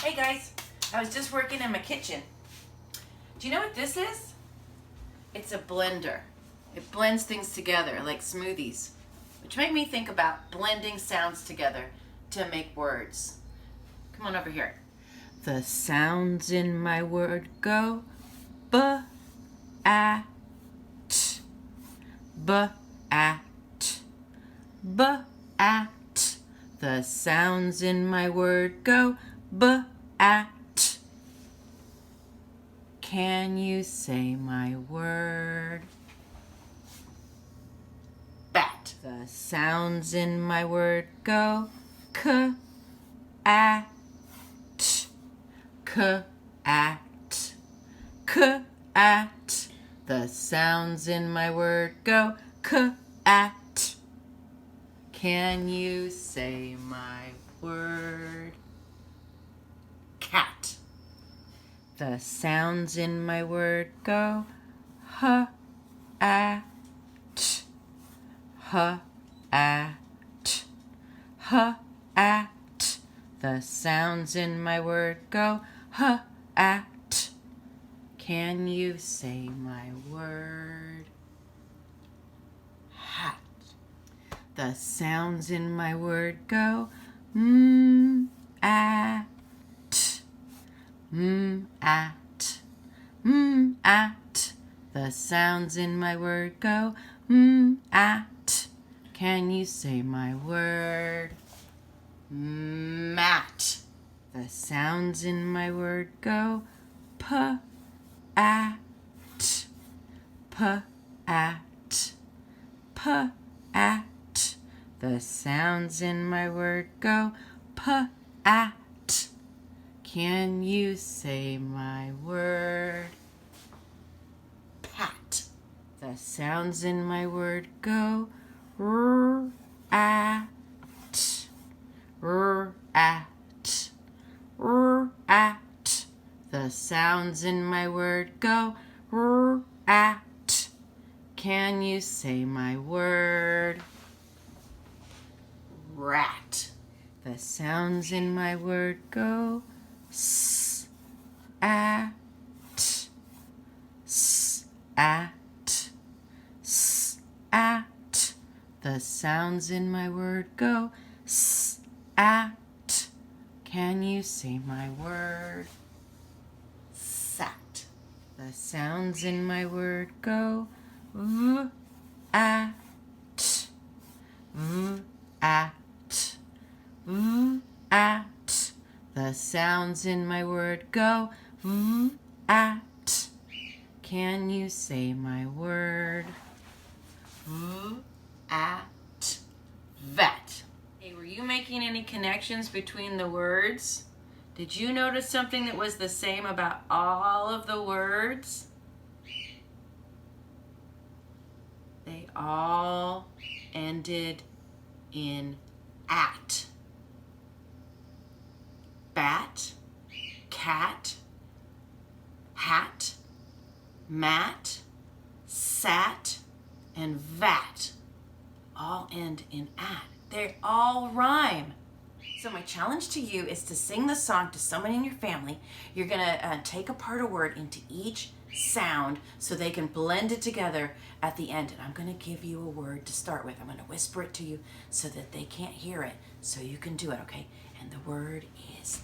Hey guys, I was just working in my kitchen. Do you know what this is? It's a blender. It blends things together like smoothies, which make me think about blending sounds together to make words. Come on over here. The sounds in my word go b-a-t, b-a-t, b-a-t. The sounds in my word go b-a-t. Can you say my word? Bat. The sounds in my word go k-a-t, k-a-t, k-a-t. The sounds in my word go k-a-t. Can you say my word? Cat. The sounds in my word go h-a-t, h-a-t, h-a-t. The sounds in my word go h-a-t. Can you say my word? Hat. The sounds in my word go m-a-t, m-at, m-at. The sounds in my word go m-at. Can you say my word? Mat. The sounds in my word go p-at, p-at, p-at. The sounds in my word go p-at. Can you say my word? Pat. The sounds in my word go r-at, r-at, r-at. The sounds in my word go r-at. Can you say my word? Rat. The sounds in my word go s-at, s-at, s-at. The sounds in my word go s-at. Can you say my word? Sat. The sounds in my word go v-at, v-at, v-at. The sounds in my word go v-at. Can you say my word? V-at, vet. Hey, were you making any connections between the words? Did you notice something that was the same about all of the words? They all ended in at. Bat, cat, hat, mat, sat, and vat all end in at. They all rhyme. So my challenge to you is to sing the song to someone in your family. You're gonna take apart a word into each sound so they can blend it together at the end. And I'm gonna give you a word to start with. I'm gonna whisper it to you so that they can't hear it, so you can do it, okay? And the word is